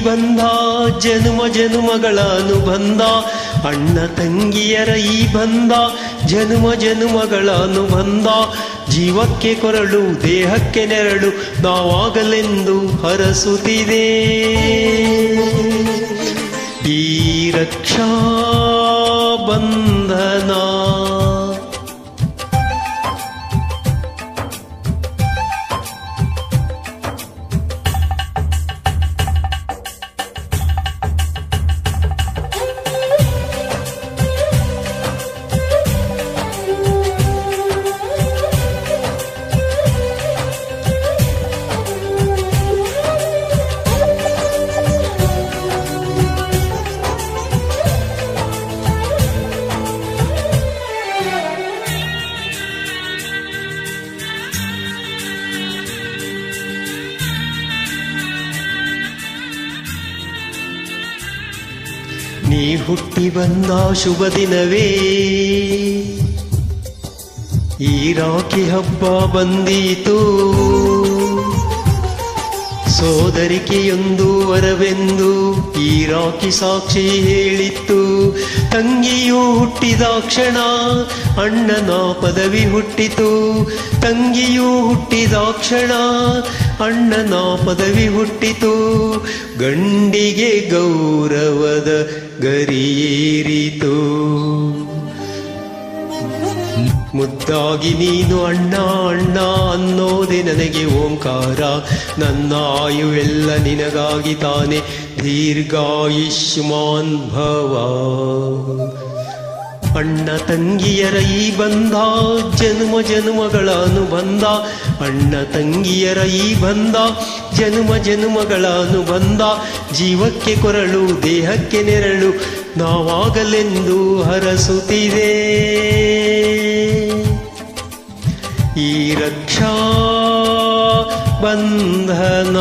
ಬಂಧ ಜನುಮ ಜನುಮಗಳ ಅನುಬಂಧ, ಅಣ್ಣ ತಂಗಿಯರ ಈ ಬಂಧ ಜನುಮ ಜನುಮಗಳ ಅನುಬಂಧ. ಜೀವಕ್ಕೆ ಕೊರಳು ದೇಹಕ್ಕೆ ನೆರಳು ನಾವಾಗಲೆಂದು ಹರಸುತ್ತಿದೆ ಈ ರಕ್ಷಾ ಬಂಧನ. ನೀ ಹುಟ್ಟಿ ಬಂದ ಶುಭ ದಿನವೇ ಈ ರಾಖಿ ಹಬ್ಬ ಬಂದೀತು. ಸೋದರಿಕೆಯೊಂದು ವರವೆಂದು ಈ ರಾಖಿ ಸಾಕ್ಷಿ ಹೇಳಿತ್ತು. ತಂಗಿಯು ಹುಟ್ಟಿದ ಕ್ಷಣ ಅಣ್ಣನ ಪದವಿ ಹುಟ್ಟಿತು. ತಂಗಿಯು ಹುಟ್ಟಿದ ಕ್ಷಣ ಅಣ್ಣನ ಪದವಿ ಹುಟ್ಟಿತು. ಗಂಡಿಗೆ ಗೌರವದ ಗರಿಯೇರಿತು. ಮುದ್ದಾಗಿ ನೀನು ಅಣ್ಣ ಅಣ್ಣ ಅನ್ನೋದೆ ನನಗೆ ಓಂಕಾರ. ನನ್ನ ಆಯುವೆಲ್ಲ ನಿನಗಾಗಿ ತಾನೆ ದೀರ್ಘಾಯುಷ್ಮಾನ್ ಭವ. ಅಣ್ಣ ತಂಗಿಯರ ಈ ಬಂಧ ಜನುಮ ಜನುಮಗಳ ಅನುಬಂಧ. ಅಣ್ಣ ತಂಗಿಯರ ಈ ಬಂಧ ಜನುಮ ಜನುಮಗಳ ಅನುಬಂಧ. ಜೀವಕ್ಕೆ ಕೊರಳು ದೇಹಕ್ಕೆ ನೆರಳು ನಾವಾಗಲೆಂದು ಹರಸುತ್ತಿದೆ ಈ ರಕ್ಷಾ ಬಂಧನ.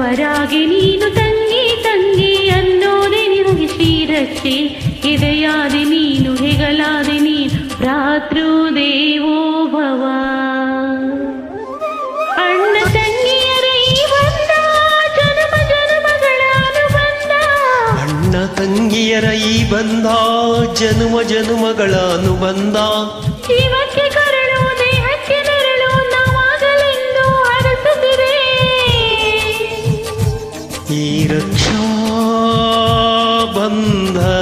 ವರಾಗಿ ನೀನು ತಂಗಿ ತಂಗಿ ಅನ್ನೋದೆ ನಿನಗೆ ಶ್ರೀರಕ್ಷೆ. ಎದೆಯಾದೆ ನೀನು ಹೆಗಲಾದೆ ನೀನು ಭ್ರಾತೃ ದೇವೋ ಭವ. ಅಣ್ಣ ತಂಗಿಯರ ಈ ಬಂಧ ಜನ್ಮ ಜನ್ಮಗಳ ಅನುಬಂಧ. ಅಣ್ಣ ತಂಗಿಯರ ಈ ಬಂಧ ಜನುಮ ಜನುಮಗಳ ಅನುಬಂಧ. ಜೀವಕ್ಕೆ ಕರಳು ದೇಹಕ್ಕೆ ನೆರಳು ನಾವಾಗಲೆಂದು ಹರಸುತ್ತಿದೆ ಈ ರಕ್ಷಾ ಬಂಧನ.